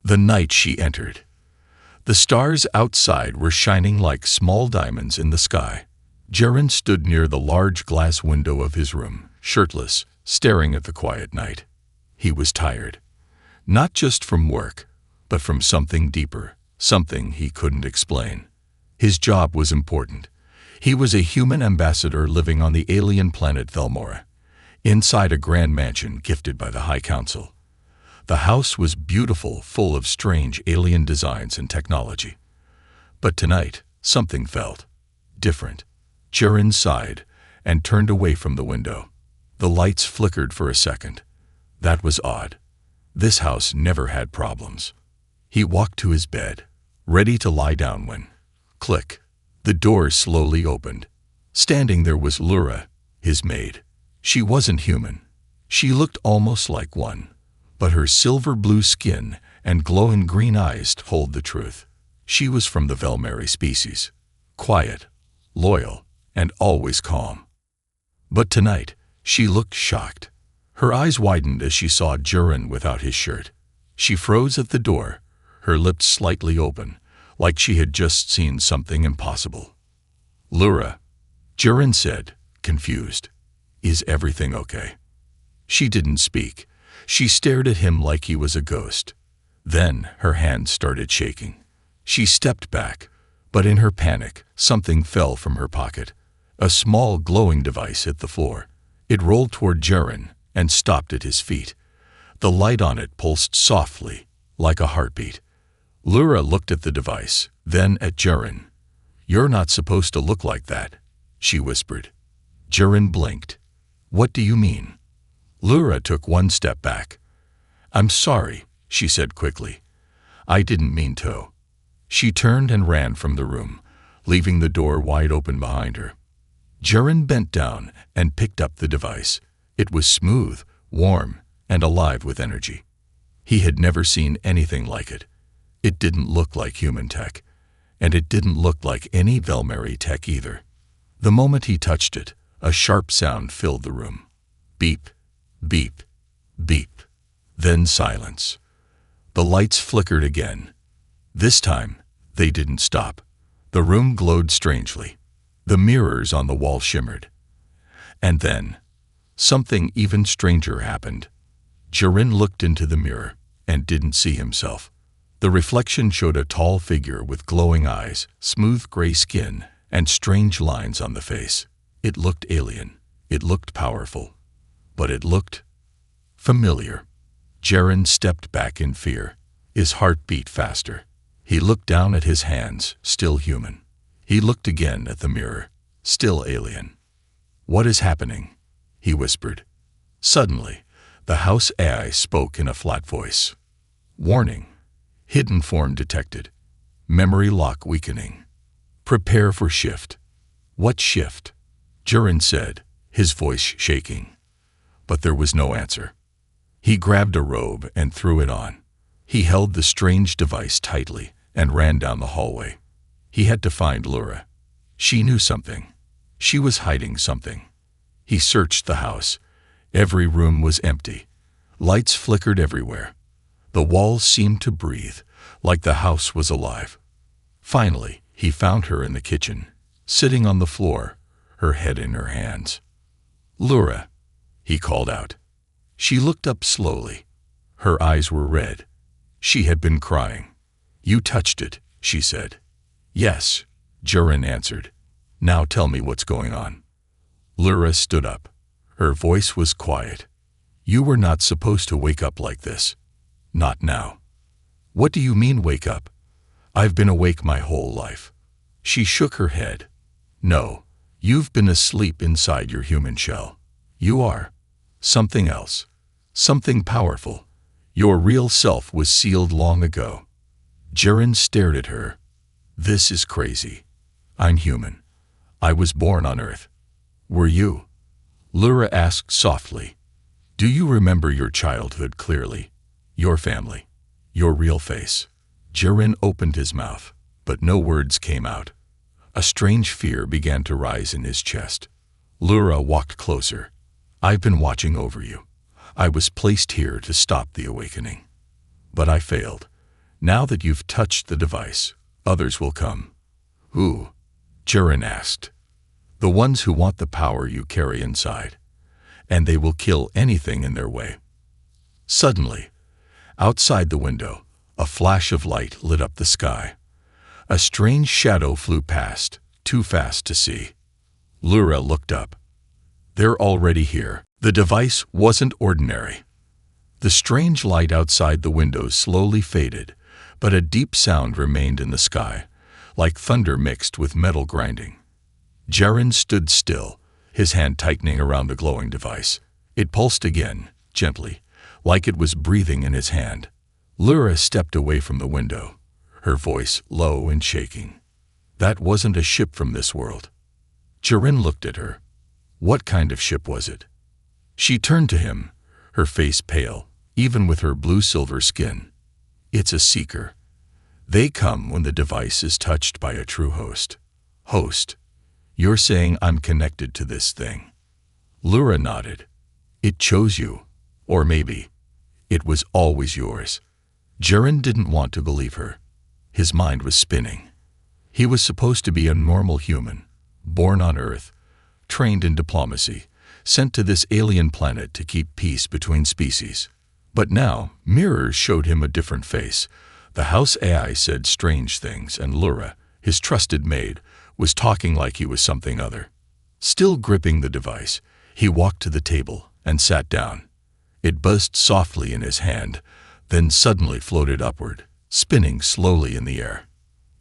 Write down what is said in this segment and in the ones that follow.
The night she entered. The stars outside were shining like small diamonds in the sky. Jaren stood near the large glass window of his room, shirtless, staring at the quiet night. He was tired. Not just from work, but from something deeper, something he couldn't explain. His job was important. He was a human ambassador living on the alien planet Velmora, inside a grand mansion gifted by the High Council. The house was beautiful, full of strange alien designs and technology. But tonight, something felt different. Jaren sighed and turned away from the window. The lights flickered for a second. That was odd. This house never had problems. He walked to his bed, ready to lie down when, click, the door slowly opened. Standing there was Lura, his maid. She wasn't human. She looked almost like one, but her silver blue skin and glowing green eyes told the truth. She was from the Velmeri species, quiet, loyal, and always calm. But tonight, she looked shocked. Her eyes widened as she saw Jaren without his shirt. She froze at the door, her lips slightly open, like she had just seen something impossible. "Lura," Jaren said, confused. "Is everything okay?" She didn't speak. She stared at him like he was a ghost. Then her hands started shaking. She stepped back, but in her panic, something fell from her pocket. A small glowing device hit the floor. It rolled toward Jaren and stopped at his feet. The light on it pulsed softly, like a heartbeat. Lura looked at the device, then at Jaren. "You're not supposed to look like that," she whispered. Jaren blinked. "What do you mean?" Lura took one step back. "I'm sorry," she said quickly. "I didn't mean to." She turned and ran from the room, leaving the door wide open behind her. Jaren bent down and picked up the device. It was smooth, warm, and alive with energy. He had never seen anything like it. It didn't look like human tech, and it didn't look like any Velmeri tech either. The moment he touched it, a sharp sound filled the room. Beep, beep, beep. Then silence. The lights flickered again. This time, they didn't stop. The room glowed strangely. The mirrors on the wall shimmered. And then, something even stranger happened. Jaren looked into the mirror and didn't see himself. The reflection showed a tall figure with glowing eyes, smooth gray skin, and strange lines on the face. It looked alien. It looked powerful. But it looked familiar. Jaren stepped back in fear. His heart beat faster. He looked down at his hands, still human. He looked again at the mirror, still alien. "What is happening?" he whispered. Suddenly, the house AI spoke in a flat voice. "Warning. Hidden form detected. Memory lock weakening. Prepare for shift." "What shift?" Jaren said, his voice shaking. But there was no answer. He grabbed a robe and threw it on. He held the strange device tightly and ran down the hallway. He had to find Lura. She knew something. She was hiding something. He searched the house. Every room was empty. Lights flickered everywhere. The walls seemed to breathe, like the house was alive. Finally, he found her in the kitchen, sitting on the floor, her head in her hands. "Lura," he called out. She looked up slowly. Her eyes were red. She had been crying. "You touched it," she said. "Yes," Jaren answered. "Now tell me what's going on." Lura stood up. Her voice was quiet. "You were not supposed to wake up like this. Not now." "What do you mean wake up? I've been awake my whole life." She shook her head. "No, you've been asleep inside your human shell. You are something else, something powerful. Your real self was sealed long ago." Jaren stared at her. "This is crazy. I'm human. I was born on Earth. Were you?" Lura asked softly. "Do you remember your childhood clearly? Your family? Your real face?" Jaren opened his mouth, but no words came out. A strange fear began to rise in his chest. Lura walked closer. "I've been watching over you. I was placed here to stop the awakening. But I failed. Now that you've touched the device, others will come. Who? Jiren asked. The ones who want the power you carry inside. And they will kill anything in their way. Suddenly, outside the window, a flash of light lit up the sky. A strange shadow flew past, too fast to see. Lura looked up. They're already here. The device wasn't ordinary. The strange light outside the window slowly faded, but a deep sound remained in the sky, like thunder mixed with metal grinding. Jiren stood still, his hand tightening around the glowing device. It pulsed again, gently, like it was breathing in his hand. Lura stepped away from the window, her voice low and shaking. That wasn't a ship from this world. Jiren looked at her. What kind of ship was it? She turned to him, her face pale, even with her blue-silver skin. It's a seeker. They come when the device is touched by a true host. Host. You're saying I'm connected to this thing. Lura nodded. It chose you. Or maybe it was always yours. Jiren didn't want to believe her. His mind was spinning. He was supposed to be a normal human, born on Earth, trained in diplomacy, sent to this alien planet to keep peace between species. But now, mirrors showed him a different face. The house AI said strange things, and Lura, his trusted maid, was talking like he was something other. Still gripping the device, he walked to the table and sat down. It buzzed softly in his hand, then suddenly floated upward, spinning slowly in the air.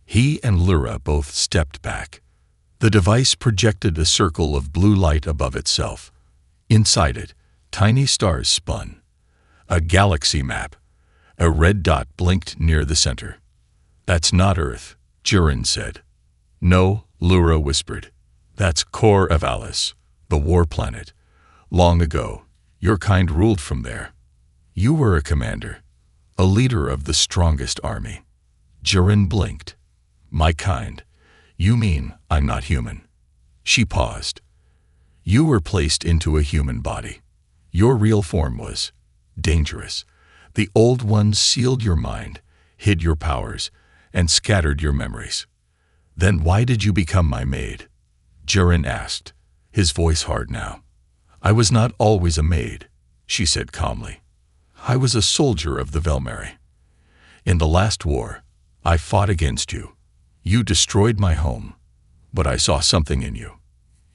He and Lura both stepped back. The device projected a circle of blue light above itself. Inside it, tiny stars spun. A galaxy map. A red dot blinked near the center. That's not Earth, Jiren said. No, Lura whispered. That's Core of Alice, the war planet. Long ago, your kind ruled from there. You were a commander, a leader of the strongest army. Jiren blinked. My kind. You mean I'm not human? She paused. You were placed into a human body. Your real form was dangerous. The old ones sealed your mind, hid your powers, and scattered your memories. Then why did you become my maid? Jiren asked, his voice hard now. I was not always a maid, she said calmly. I was a soldier of the Velmeri. In the last war, I fought against you. You destroyed my home, but I saw something in you.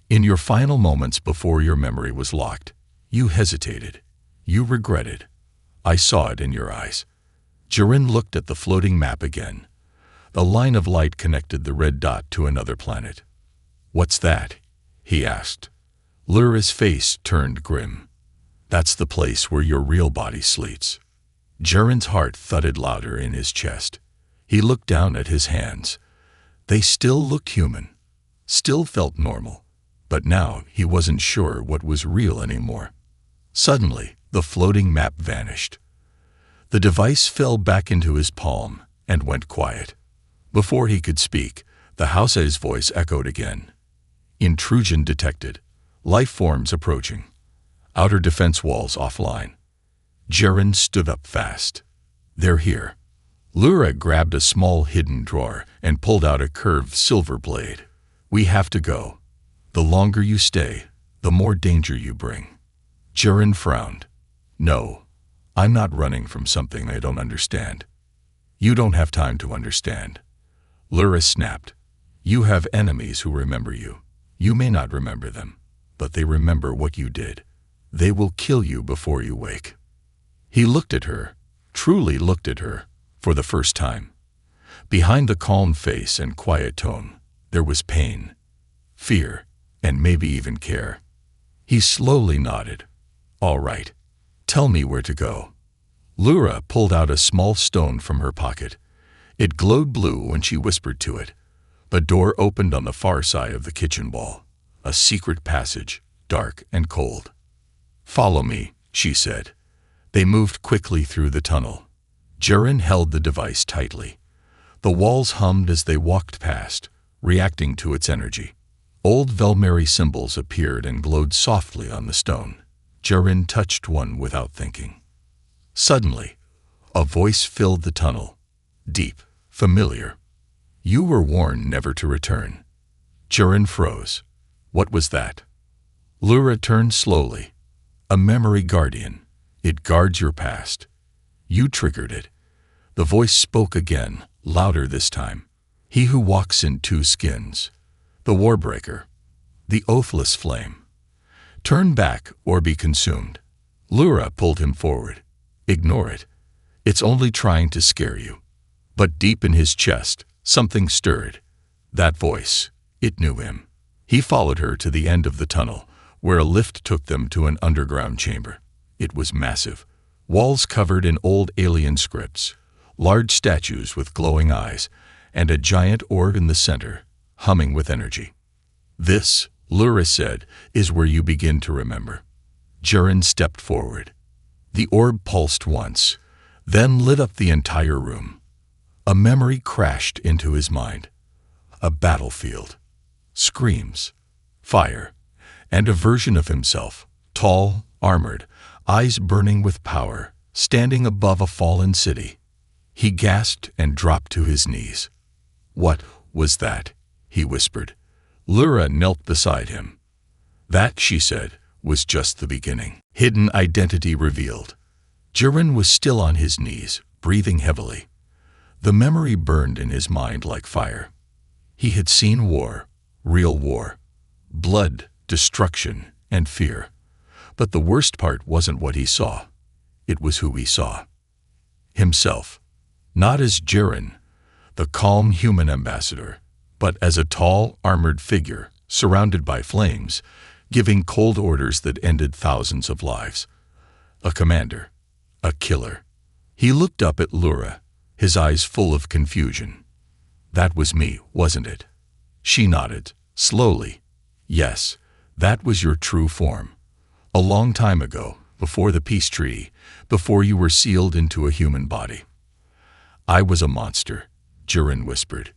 In your final moments before your memory was locked, you hesitated. You regretted. I saw it in your eyes. Jiren looked at the floating map again. The line of light connected the red dot to another planet. What's that? He asked. Lura's face turned grim. That's the place where your real body sleeps. Jiren's heart thudded louder in his chest. He looked down at his hands. They still looked human, still felt normal, but now he wasn't sure what was real anymore. Suddenly, the floating map vanished. The device fell back into his palm and went quiet. Before he could speak, the house's voice echoed again. Intrusion detected. Life forms approaching. Outer defense walls offline. Jiren stood up fast. They're here. Lura grabbed a small hidden drawer and pulled out a curved silver blade. We have to go. The longer you stay, the more danger you bring. Jiren frowned. No, I'm not running from something I don't understand. You don't have time to understand. Lura snapped. You have enemies who remember you. You may not remember them, but they remember what you did. They will kill you before you wake. He looked at her, truly looked at her, for the first time. Behind the calm face and quiet tone, there was pain, fear, and maybe even care. He slowly nodded. All right, tell me where to go. Lura pulled out a small stone from her pocket. It glowed blue when she whispered to it. A door opened on the far side of the kitchen wall, a secret passage, dark and cold. Follow me, she said. They moved quickly through the tunnel. Jiren held the device tightly. The walls hummed as they walked past, reacting to its energy. Old Velmeri symbols appeared and glowed softly on the stone. Jiren touched one without thinking. Suddenly, a voice filled the tunnel. deep, familiar. You were warned never to return. Jaren froze. What was that? Lyra turned slowly. A memory guardian. It guards your past. You triggered it. The voice spoke again, louder this time. He who walks in two skins. The Warbreaker. The oathless flame. Turn back or be consumed. Lyra pulled him forward. Ignore it. It's only trying to scare you. But deep in his chest, something stirred. That voice. It knew him. He followed her to the end of the tunnel, where a lift took them to an underground chamber. It was massive. Walls covered in old alien scripts, large statues with glowing eyes, and a giant orb in the center, humming with energy. This, Lyra said, is where you begin to remember. Jaren stepped forward. The orb pulsed once, then lit up the entire room. A memory crashed into his mind. A battlefield. Screams. Fire. And a version of himself, tall, armored, eyes burning with power, standing above a fallen city. He gasped and dropped to his knees. What was that? He whispered. Lyra knelt beside him. That, she said, was just the beginning. Hidden identity revealed. Jaren was still on his knees, breathing heavily. The memory burned in his mind like fire. He had seen war, real war, blood, destruction, and fear. But the worst part wasn't what he saw. It was who he saw. Himself. Not as Jaren, the calm human ambassador, but as a tall, armored figure, surrounded by flames, giving cold orders that ended thousands of lives. A commander. A killer. He looked up at Lyra, his eyes full of confusion. That was me, wasn't it? She nodded, slowly. Yes, that was your true form. A long time ago, before the peace treaty, before you were sealed into a human body. I was a monster, Jaren whispered.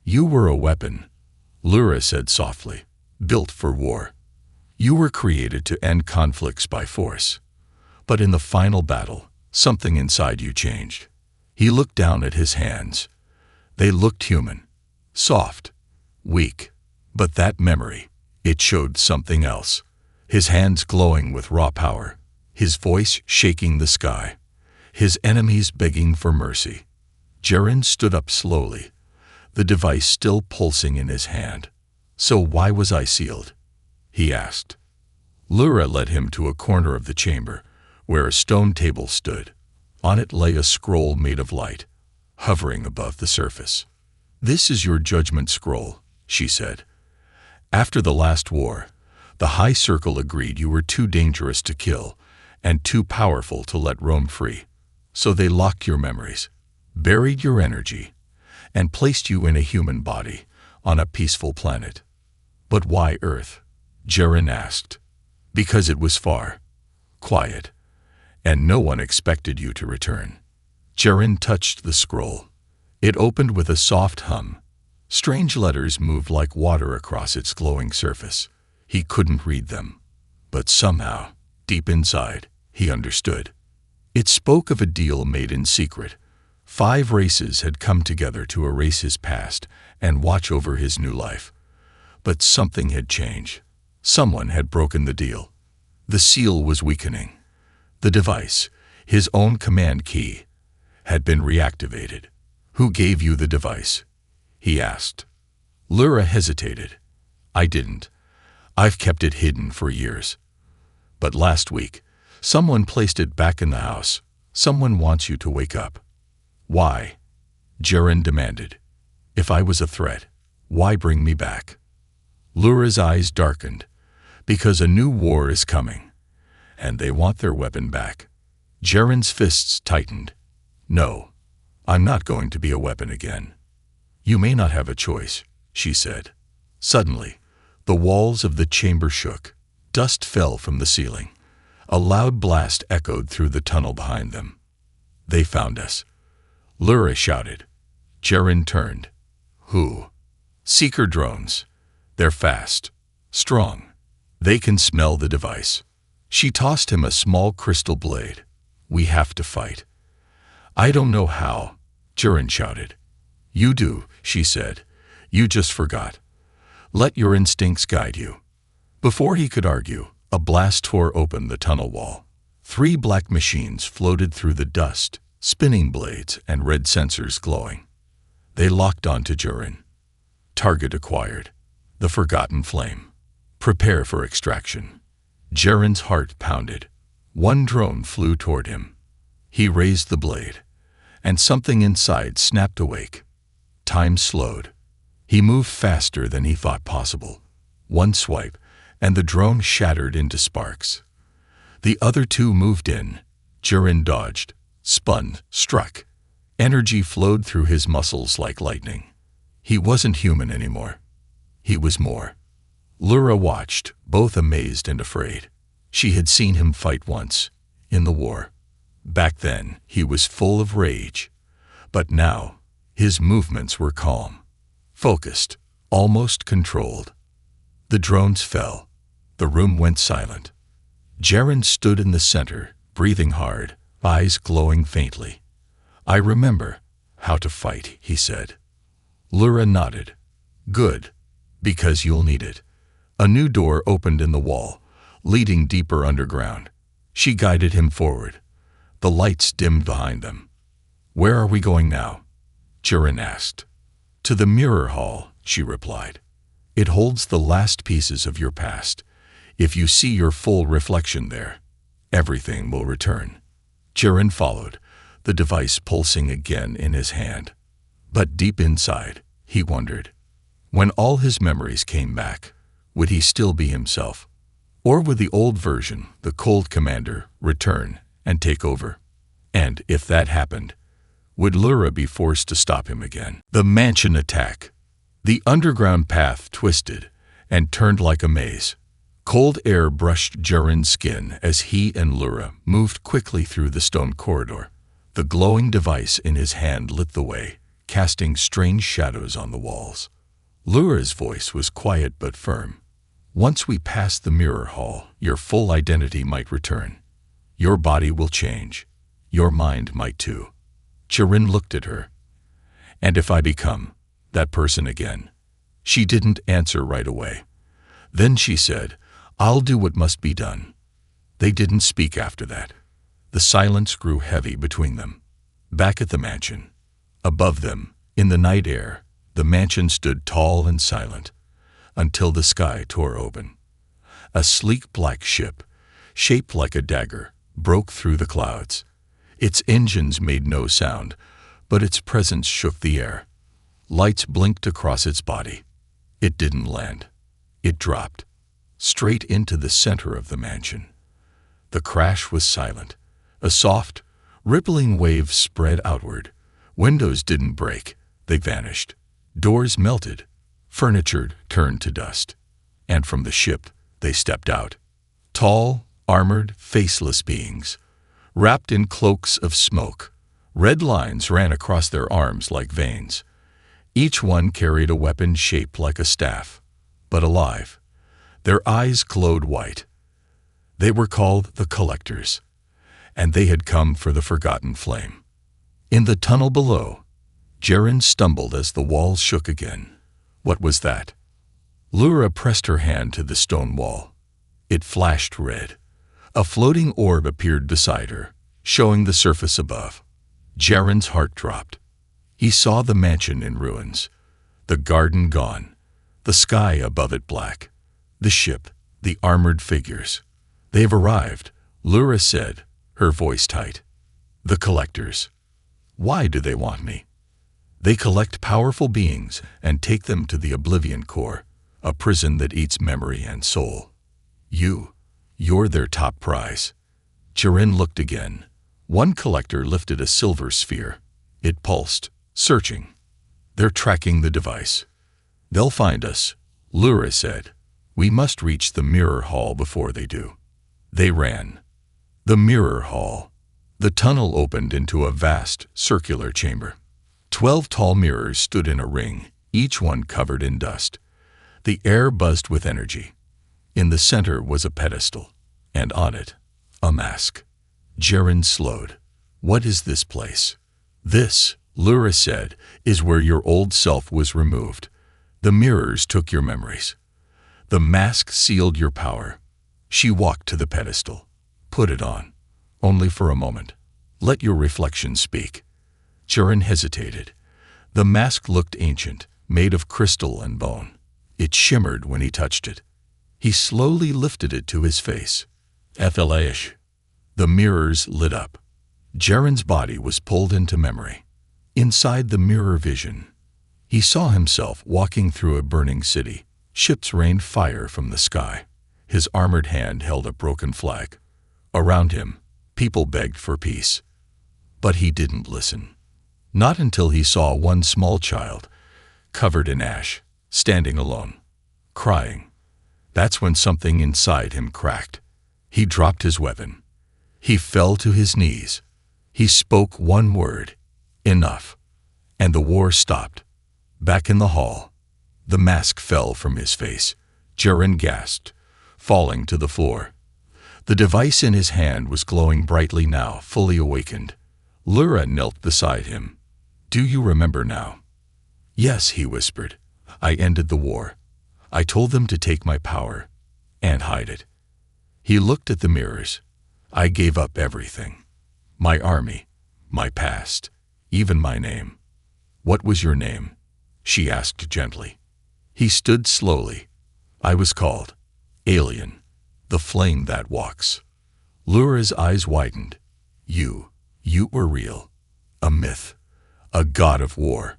You were a weapon, Lyra said softly, built for war. You were created to end conflicts by force. But in the final battle, something inside you changed. He looked down at his hands. They looked human, soft, weak. But that memory, it showed something else. His hands glowing with raw power, his voice shaking the sky, his enemies begging for mercy. Jaren stood up slowly, the device still pulsing in his hand. So why was I sealed? He asked. Lyra led him to a corner of the chamber, where a stone table stood. On it lay a scroll made of light, hovering above the surface. This is your judgment scroll, she said. After the last war, the High Circle agreed you were too dangerous to kill and too powerful to let roam free. So they locked your memories, buried your energy, and placed you in a human body on a peaceful planet. But why Earth? Jaren asked. Because it was far, quiet, and no one expected you to return. Jaren touched the scroll. It opened with a soft hum. Strange letters moved like water across its glowing surface. He couldn't read them. But somehow, deep inside, he understood. It spoke of a deal made in secret. 5 races had come together to erase his past and watch over his new life. But something had changed. Someone had broken the deal. The seal was weakening. The device, his own command key, had been reactivated. Who gave you the device? He asked. Lyra hesitated. I didn't. I've kept it hidden for years. But last week, someone placed it back in the house. Someone wants you to wake up. Why? Jaren demanded. If I was a threat, why bring me back? Lyra's eyes darkened. Because a new war is coming, and they want their weapon back. Jaren's fists tightened. No, I'm not going to be a weapon again. You may not have a choice, she said. Suddenly, the walls of the chamber shook. Dust fell from the ceiling. A loud blast echoed through the tunnel behind them. They found us. Lyra shouted. Jaren turned. Who? Seeker drones. They're fast, strong. They can smell the device. She tossed him a small crystal blade. We have to fight. I don't know how, Jiren shouted. You do, she said. You just forgot. Let your instincts guide you. Before he could argue, a blast tore open the tunnel wall. 3 black machines floated through the dust, spinning blades and red sensors glowing. They locked onto Jiren. Target acquired. The Forgotten Flame. Prepare for extraction. Jiren's heart pounded. One drone flew toward him. He raised the blade, and something inside snapped awake. Time slowed. He moved faster than he thought possible. One swipe, and the drone shattered into sparks. The other 2 moved in. Jiren dodged, spun, struck. Energy flowed through his muscles like lightning. He wasn't human anymore. He was more. Lura watched, both amazed and afraid. She had seen him fight once, in the war. Back then, he was full of rage. But now, his movements were calm, focused, almost controlled. The drones fell. The room went silent. Jiren stood in the center, breathing hard, eyes glowing faintly. I remember how to fight, he said. Lura nodded. Good, because you'll need it. A new door opened in the wall, leading deeper underground. She guided him forward. The lights dimmed behind them. Where are we going now? Jiren asked. To the mirror hall, she replied. It holds the last pieces of your past. If you see your full reflection there, everything will return. Jiren followed, the device pulsing again in his hand. But deep inside, he wondered. When all his memories came back, would he still be himself? Or would the old version, the cold commander, return and take over? And if that happened, would Lura be forced to stop him again? The mansion attack. The underground path twisted and turned like a maze. Cold air brushed Jiren's skin as he and Lura moved quickly through the stone corridor. The glowing device in his hand lit the way, casting strange shadows on the walls. Lura's voice was quiet but firm. Once we pass the mirror hall, your full identity might return. Your body will change. Your mind might too. Jiren looked at her. And if I become that person again? She didn't answer right away. Then she said, I'll do what must be done. They didn't speak after that. The silence grew heavy between them. Back at the mansion, above them, in the night air, the mansion stood tall and silent, until the sky tore open. A sleek black ship, shaped like a dagger, broke through the clouds. Its engines made no sound, but its presence shook the air. Lights blinked across its body. It didn't land. It dropped, straight into the center of the mansion. The crash was silent. A soft, rippling wave spread outward. Windows didn't break. They vanished. Doors melted. Furniture turned to dust. And from the ship, they stepped out. Tall, armored, faceless beings, wrapped in cloaks of smoke. Red lines ran across their arms like veins. Each one carried a weapon shaped like a staff, but alive. Their eyes glowed white. They were called the Collectors, and they had come for the Forgotten Flame. In the tunnel below, Jiren stumbled as the walls shook again. What was that? Lura pressed her hand to the stone wall. It flashed red. A floating orb appeared beside her, showing the surface above. Jiren's heart dropped. He saw the mansion in ruins, the garden gone, the sky above it black, the ship, the armored figures. They've arrived, Lura said, her voice tight. The Collectors. Why do they want me? They collect powerful beings and take them to the Oblivion Core, a prison that eats memory and soul. You're their top prize. Jiren looked again. One collector lifted a silver sphere. It pulsed, searching. They're tracking the device. They'll find us, Lura said. We must reach the mirror hall before they do. They ran. The mirror hall. The tunnel opened into a vast, circular chamber. 12 tall mirrors stood in a ring, each one covered in dust. The air buzzed with energy. In the center was a pedestal, and on it, a mask. Jiren slowed. What is this place? This Lyra said, is where your old self was removed. The mirrors took your memories. The mask sealed your power. She walked to the pedestal. Put it on. Only for a moment. Let your reflection speak. Jaren hesitated. The mask looked ancient, made of crystal and bone. It shimmered when he touched it. He slowly lifted it to his face. Ethelish. The mirrors lit up. Jaren's body was pulled into memory. Inside the mirror vision, he saw himself walking through a burning city. Ships rained fire from the sky. His armored hand held a broken flag. Around him, people begged for peace. But he didn't listen. Not until he saw one small child, covered in ash, standing alone, crying. That's when something inside him cracked. He dropped his weapon. He fell to his knees. He spoke one word, enough, and the war stopped. Back in the hall, the mask fell from his face. Jaren gasped, falling to the floor. The device in his hand was glowing brightly now, fully awakened. Lyra knelt beside him. Do you remember now? Yes, he whispered. I ended the war. I told them to take my power and hide it. He looked at the mirrors. I gave up everything. My army, my past, even my name. What was your name? She asked gently. He stood slowly. I was called Alien, the flame that walks. Lyra's eyes widened. You were real, a myth, a god of war.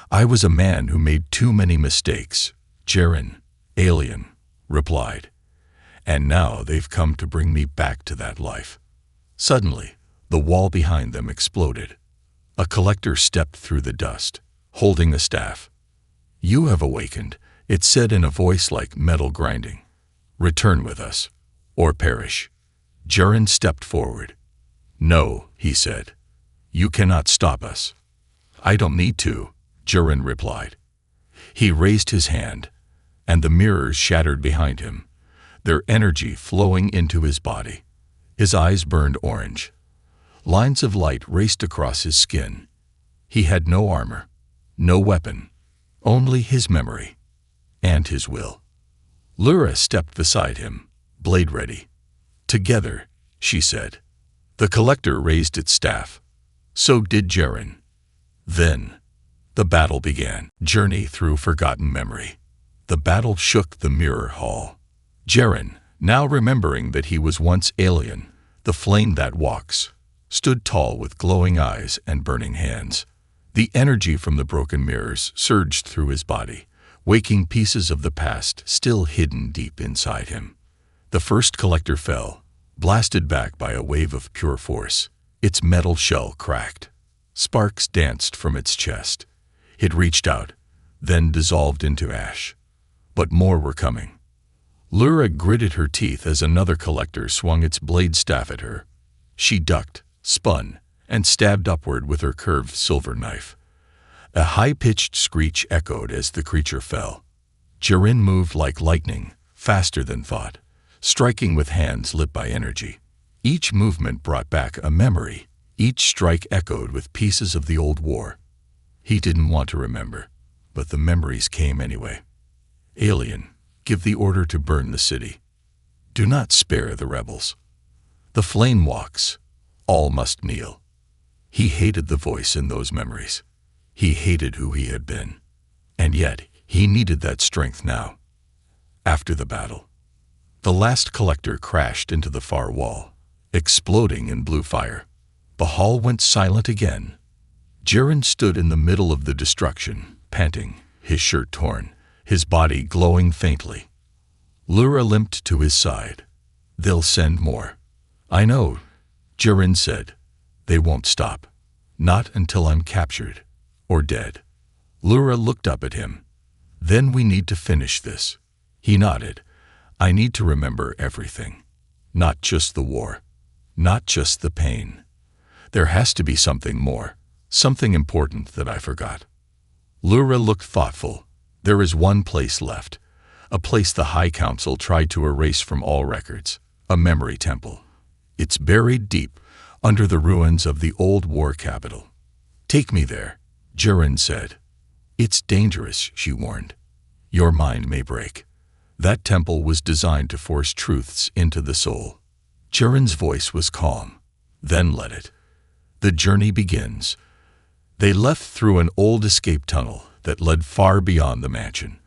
I was a man who made too many mistakes. Jaren, Alien, replied. And now they've come to bring me back to that life. Suddenly, the wall behind them exploded. A collector stepped through the dust, holding a staff. You have awakened, it said in a voice like metal grinding. Return with us, or perish. Jaren stepped forward. No, he said. You cannot stop us. I don't need to, Jaren replied. He raised his hand, and the mirrors shattered behind him, their energy flowing into his body. His eyes burned orange. Lines of light raced across his skin. He had no armor, no weapon, only his memory and his will. Lyra stepped beside him, blade ready. Together, she said. The collector raised its staff. So did Jaren. Then, the battle began. Journey through forgotten memory. The battle shook the mirror hall. Jaren, now remembering that he was once Alien, the flame that walks, stood tall with glowing eyes and burning hands. The energy from the broken mirrors surged through his body, waking pieces of the past still hidden deep inside him. The first collector fell, blasted back by a wave of pure force. Its metal shell cracked. Sparks danced from its chest. It reached out, then dissolved into ash. But more were coming. Lyra gritted her teeth as another collector swung its blade staff at her. She ducked, spun, and stabbed upward with her curved silver knife. A high-pitched screech echoed as the creature fell. Jaren moved like lightning, faster than thought, striking with hands lit by energy. Each movement brought back a memory. Each strike echoed with pieces of the old war. He didn't want to remember, but the memories came anyway. Alien, give the order to burn the city. Do not spare the rebels. The flame walks. All must kneel. He hated the voice in those memories. He hated who he had been. And yet, he needed that strength now. After the battle, the last collector crashed into the far wall, exploding in blue fire. The hall went silent again. Jaren stood in the middle of the destruction, panting, his shirt torn, his body glowing faintly. Lyra limped to his side. They'll send more. I know, Jaren said. They won't stop. Not until I'm captured or dead. Lyra looked up at him. Then we need to finish this. He nodded. I need to remember everything. Not just the war. Not just the pain. There has to be something more. Something important that I forgot. Lyra looked thoughtful. There is one place left. A place the High Council tried to erase from all records. A memory temple. It's buried deep under the ruins of the old war capital. Take me there, Jiren said. It's dangerous, she warned. Your mind may break. That temple was designed to force truths into the soul. Jiren's voice was calm. Then let it. The journey begins. They left through an old escape tunnel that led far beyond the mansion.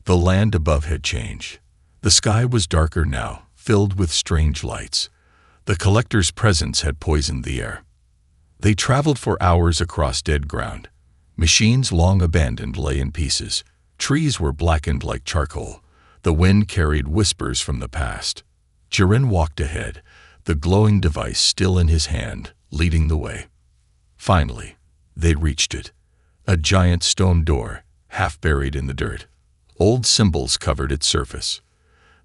The land above had changed. The sky was darker now, filled with strange lights. The collector's presence had poisoned the air. They traveled for hours across dead ground. Machines long abandoned lay in pieces. Trees were blackened like charcoal. The wind carried whispers from the past. Jiren walked ahead, the glowing device still in his hand, leading the way. Finally, they reached it. A giant stone door, half buried in the dirt. Old symbols covered its surface.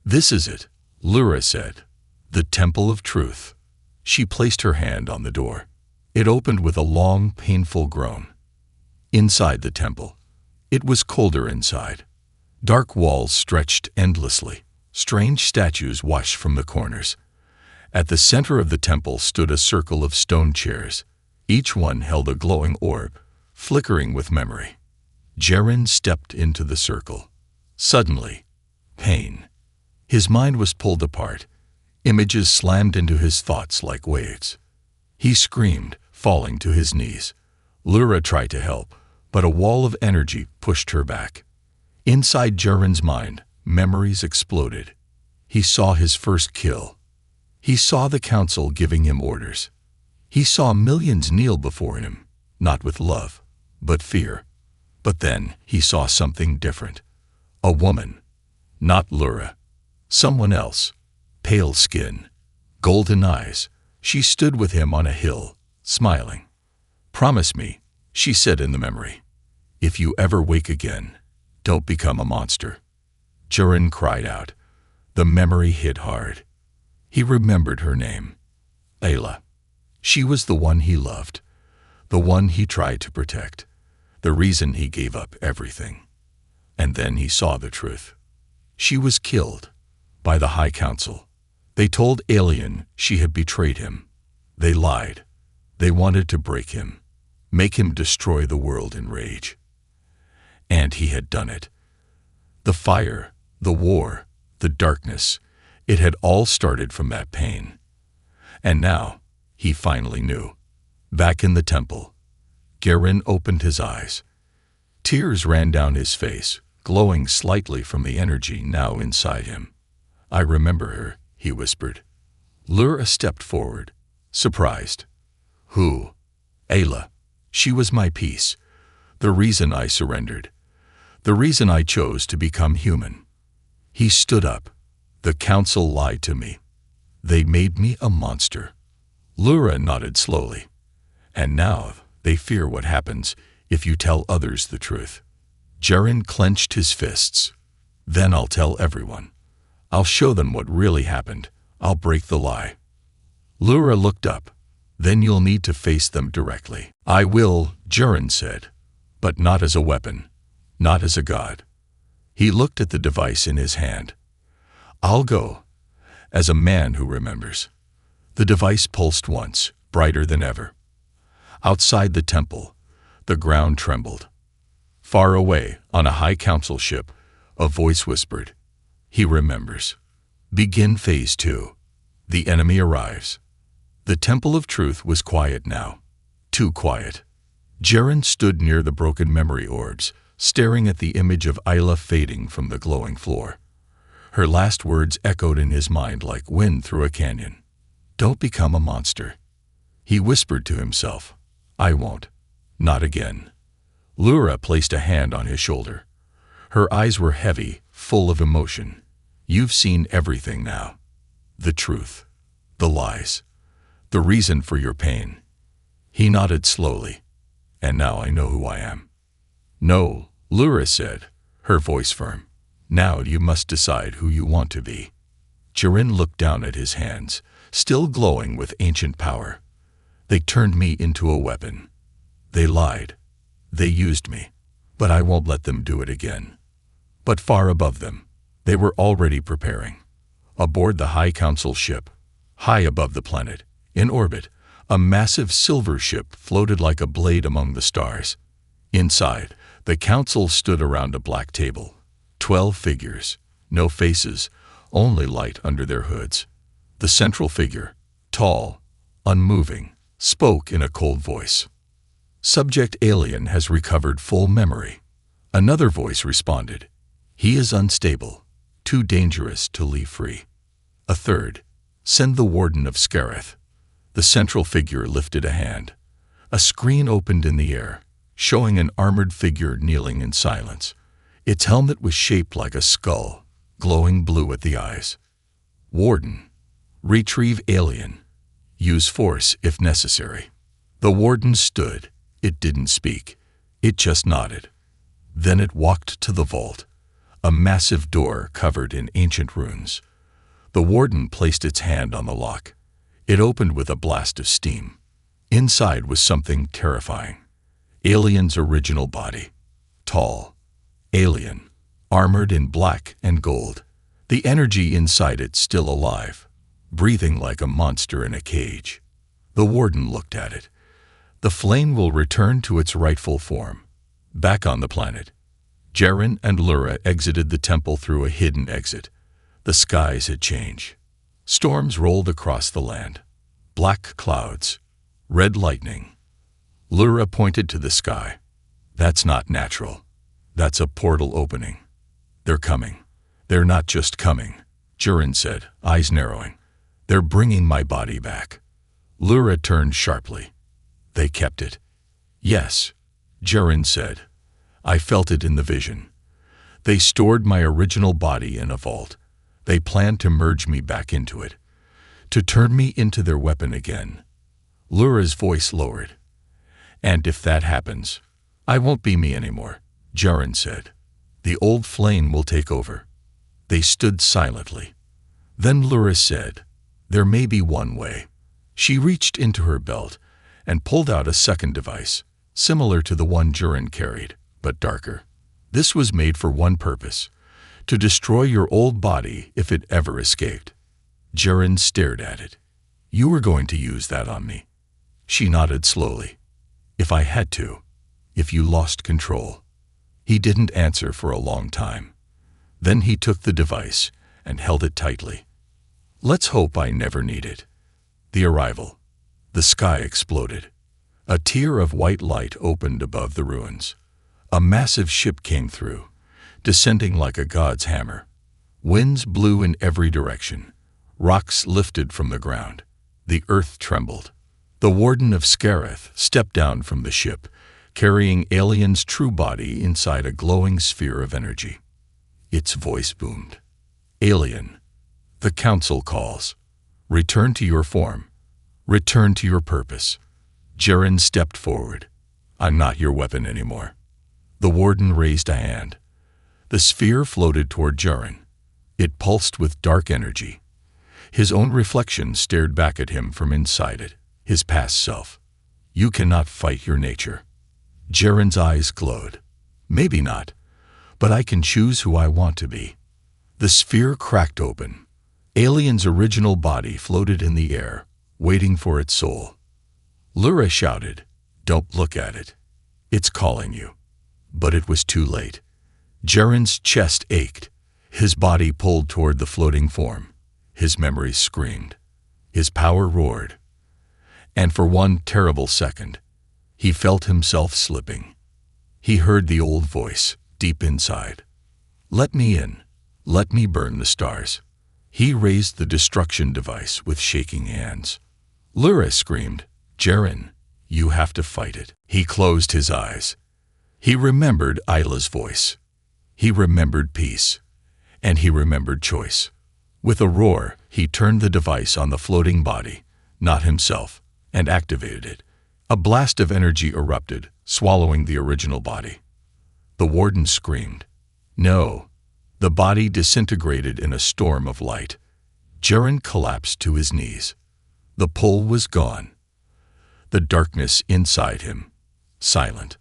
This is it, Lura said. The Temple of Truth. She placed her hand on the door. It opened with a long, painful groan. Inside the temple, it was colder inside. Dark walls stretched endlessly. Strange statues watched from the corners. At the center of the temple stood a circle of stone chairs. Each one held a glowing orb, flickering with memory. Jiren stepped into the circle. Suddenly, pain. His mind was pulled apart. Images slammed into his thoughts like waves. He screamed, falling to his knees. Lura tried to help, but a wall of energy pushed her back. Inside Jiren's mind, memories exploded. He saw his first kill. He saw the council giving him orders. He saw millions kneel before him, not with love, but fear. But then he saw something different. A woman. Not Lura. Someone else. Pale skin. Golden eyes. She stood with him on a hill, smiling. Promise me, she said in the memory. If you ever wake again, don't become a monster. Jiren cried out. The memory hit hard. He remembered her name. Ayla. She was the one he loved. The one he tried to protect. The reason he gave up everything. And then he saw the truth. She was killed. By the High Council. They told Alien she had betrayed him. They lied. They wanted to break him. Make him destroy the world in rage. And he had done it. The fire, the war, the darkness, it had all started from that pain. And now, he finally knew. Back in the temple, Jiren opened his eyes. Tears ran down his face, glowing slightly from the energy now inside him. I remember her, he whispered. Lura stepped forward, surprised. Who? Ayla. She was my peace. The reason I surrendered. The reason I chose to become human. He stood up. The council lied to me. They made me a monster. Lura nodded slowly. And now they fear what happens if you tell others the truth. Jiren clenched his fists. Then I'll tell everyone. I'll show them what really happened. I'll break the lie. Lura looked up. Then you'll need to face them directly. I will, Jiren said. But not as a weapon. Not as a god. He looked at the device in his hand. I'll go. As a man who remembers. The device pulsed once, brighter than ever. Outside the temple, the ground trembled. Far away, on a high council ship, a voice whispered. He remembers. Begin Phase 2. The enemy arrives. The Temple of Truth was quiet now. Too quiet. Jiren stood near the broken memory orbs, staring at the image of Ayla fading from the glowing floor. Her last words echoed in his mind like wind through a canyon. Don't become a monster. He whispered to himself. I won't. Not again. Lura placed a hand on his shoulder. Her eyes were heavy, full of emotion. You've seen everything now. The truth. The lies. The reason for your pain. He nodded slowly. And now I know who I am. No, Lura said, her voice firm. Now you must decide who you want to be. Jiren looked down at his hands, still glowing with ancient power. They turned me into a weapon. They lied. They used me. But I won't let them do it again. But far above them, they were already preparing. Aboard the High Council ship, high above the planet, in orbit, A massive silver ship floated like a blade among the stars. Inside, the council stood around a black table. 12 figures, no faces, only light under their hoods. The central figure, tall, unmoving, spoke in a cold voice. Subject alien has recovered full memory. Another voice responded. He is unstable, too dangerous to leave free. A third, send the Warden of Scareth. The central figure lifted a hand. A screen opened in the air, showing an armored figure kneeling in silence. Its helmet was shaped like a skull, glowing blue at the eyes. Warden, retrieve alien. Use force if necessary. The warden stood. It didn't speak. It just nodded. Then it walked to the vault, a massive door covered in ancient runes. The warden placed its hand on the lock. It opened with a blast of steam. Inside was something terrifying. Alien's original body. Tall. Alien. Armored in black and gold. The energy inside it still alive, breathing like a monster in a cage. The warden looked at it. The flame will return to its rightful form. Back on the planet, Jaren and Lura exited the temple through a hidden exit. The skies had changed. Storms rolled across the land. Black clouds. Red lightning. Lura pointed to the sky. That's not natural. That's a portal opening. They're coming. They're not just coming, Jaren said, eyes narrowing. They're bringing my body back. Lura turned sharply. They kept it. Yes, Jaren said. I felt it in the vision. They stored my original body in a vault. They planned to merge me back into it, to turn me into their weapon again. Lura's voice lowered. And if that happens, I won't be me anymore, Jaren said. The old flame will take over. They stood silently. Then Lura said, there may be one way. She reached into her belt and pulled out a second device, similar to the one Jaren carried, but darker. This was made for one purpose, to destroy your old body if it ever escaped. Jaren stared at it. You were going to use that on me. She nodded slowly. If I had to. If you lost control. He didn't answer for a long time. Then he took the device and held it tightly. Let's hope I never need it. The arrival. The sky exploded. A tier of white light opened above the ruins. A massive ship came through, descending like a god's hammer. Winds blew in every direction. Rocks lifted from the ground. The earth trembled. The Warden of Scareth stepped down from the ship, carrying Alien's true body inside a glowing sphere of energy. Its voice boomed. Alien, the council calls. Return to your form. Return to your purpose. Jaren stepped forward. I'm not your weapon anymore. The warden raised a hand. The sphere floated toward Jaren. It pulsed with dark energy. His own reflection stared back at him from inside it, his past self. You cannot fight your nature. Jaren's eyes glowed. Maybe not, but I can choose who I want to be. The sphere cracked open. Alien's original body floated in the air, waiting for its soul. Lura shouted, "Don't look at it. It's calling you." But it was too late. Jaren's chest ached. His body pulled toward the floating form. His memories screamed. His power roared. And for one terrible second, he felt himself slipping. He heard the old voice, deep inside. Let me in. Let me burn the stars. He raised the destruction device with shaking hands. Lura screamed, Jaren, you have to fight it. He closed his eyes. He remembered Isla's voice. He remembered peace. And he remembered choice. With a roar, he turned the device on the floating body, not himself, and activated it. A blast of energy erupted, swallowing the original body. The warden screamed. No. The body disintegrated in a storm of light. Jaren collapsed to his knees. The pull was gone. The darkness inside him, silent.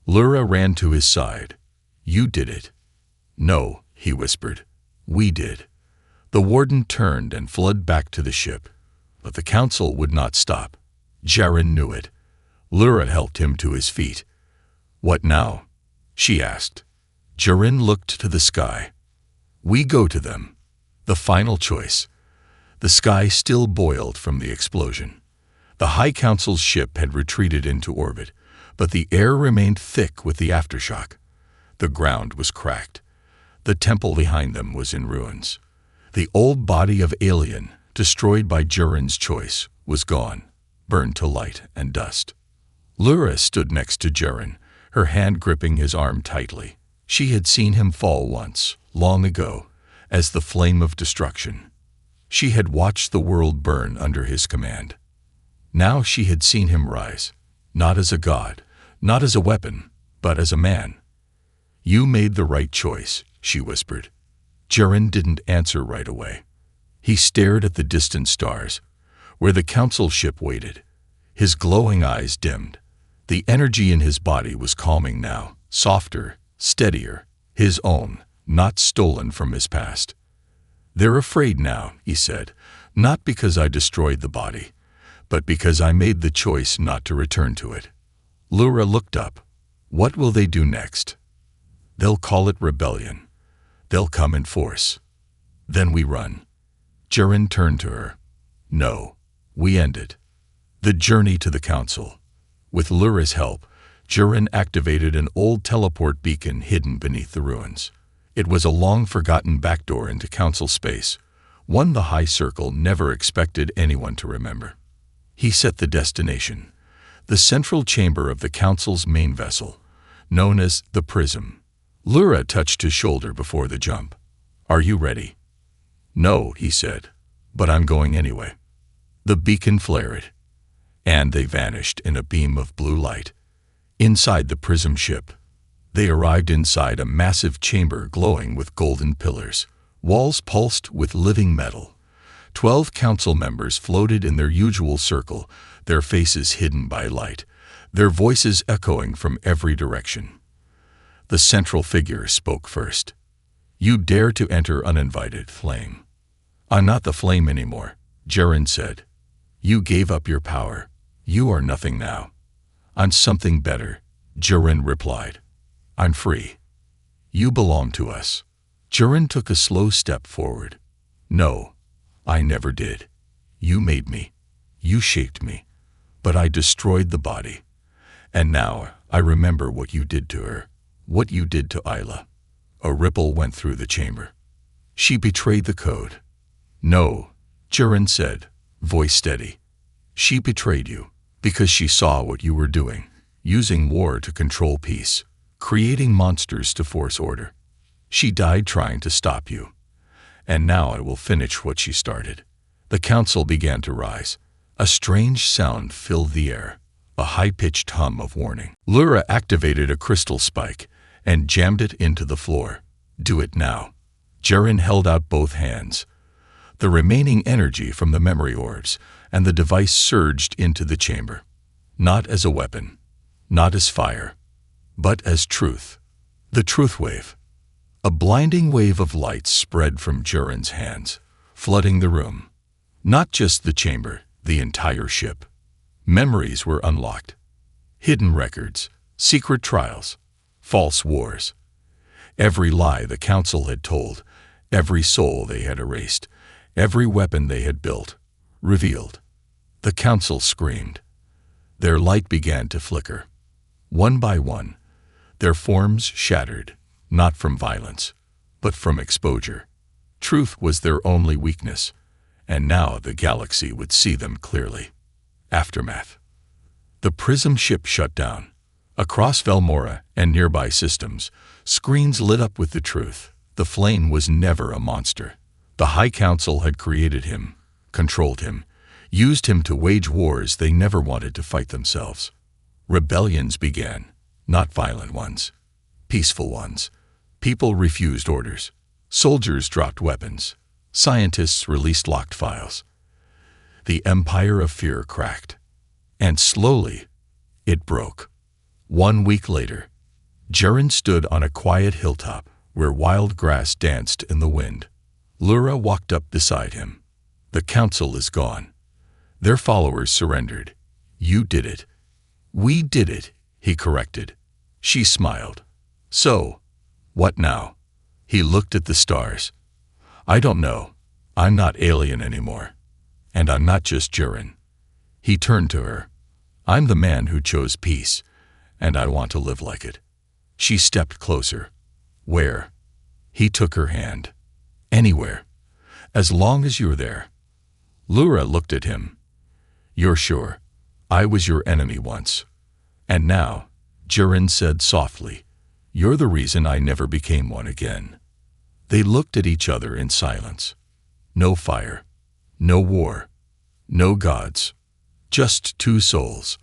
Lura ran to his side. You did it. No, he whispered. We did. The warden turned and fled back to the ship. But the council would not stop. Jaren knew it. Lyra helped him to his feet. "What now?" she asked. Jaren looked to the sky. "We go to them." The final choice. The sky still boiled from the explosion. The High Council's ship had retreated into orbit, but the air remained thick with the aftershock. The ground was cracked. The temple behind them was in ruins. The old body of alien, destroyed by Jaren's choice, was gone, burned to light and dust. Lyra stood next to Jaren, her hand gripping his arm tightly. She had seen him fall once, long ago, as the flame of destruction. She had watched the world burn under his command. Now she had seen him rise, not as a god, not as a weapon, but as a man. "You made the right choice," she whispered. Jaren didn't answer right away. He stared at the distant stars, where the council ship waited. His glowing eyes dimmed. The energy in his body was calming now, softer, steadier, his own, not stolen from his past. "They're afraid now," he said, "not because I destroyed the body, but because I made the choice not to return to it." Lyra looked up. "What will they do next?" "They'll call it rebellion. They'll come in force. Then we run." Jaren turned to her. "No, we end it. The journey to the council." With Lyra's help, Jaren activated an old teleport beacon hidden beneath the ruins. It was a long-forgotten backdoor into council space, one the High Circle never expected anyone to remember. He set the destination, the central chamber of the council's main vessel, known as the Prism. Lyra touched his shoulder before the jump. "Are you ready?" "No," he said, "but I'm going anyway." The beacon flared, and they vanished in a beam of blue light. Inside the Prism ship, they arrived inside a massive chamber glowing with golden pillars. Walls pulsed with living metal. 12 council members floated in their usual circle, their faces hidden by light, their voices echoing from every direction. The central figure spoke first. "You dare to enter uninvited, Flame." "I'm not the Flame anymore," Jaren said. "You gave up your power. You are nothing now." "I'm something better," Jaren replied. "I'm free. You belong to us." Jaren took a slow step forward. "No, I never did. You made me. You shaped me. But I destroyed the body. And now I remember what you did to her, what you did to Isla." A ripple went through the chamber. "She betrayed the code." "No," Jaren said, voice steady. "She betrayed you because she saw what you were doing, using war to control peace, creating monsters to force order. She died trying to stop you. And now I will finish what she started." The council began to rise. A strange sound filled the air, a high-pitched hum of warning. Lyra activated a crystal spike and jammed it into the floor. "Do it now." Jaren held out both hands. The remaining energy from the memory orbs and the device surged into the chamber. Not as a weapon, not as fire, but as truth. The truth wave. A blinding wave of light spread from Jaren's hands, flooding the room. Not just the chamber, the entire ship. Memories were unlocked. Hidden records, secret trials, false wars. Every lie the council had told, every soul they had erased, every weapon they had built, revealed. The council screamed. Their light began to flicker. One by one, their forms shattered, not from violence, but from exposure. Truth was their only weakness, and now the galaxy would see them clearly. Aftermath. The Prism ship shut down. Across Velmora and nearby systems, screens lit up with the truth. The Flame was never a monster. The High Council had created him, controlled him, used him to wage wars they never wanted to fight themselves. Rebellions began, not violent ones, peaceful ones. People refused orders. Soldiers dropped weapons. Scientists released locked files. The empire of fear cracked. And slowly, it broke. 1 week later, Jaren stood on a quiet hilltop where wild grass danced in the wind. Lyra walked up beside him. The council is gone. Their followers surrendered. You did it. We did it, he corrected. She smiled. So, what now? He looked at the stars. I don't know. I'm not alien anymore. And I'm not just Jiren. He turned to her. I'm the man who chose peace, and I want to live like it. She stepped closer. Where? He took her hand. Anywhere. As long as you're there. Lura looked at him. You're sure? I was your enemy once. And now, Jiren said softly, you're the reason I never became one again. They looked at each other in silence. No fire. No war. No gods. Just two souls.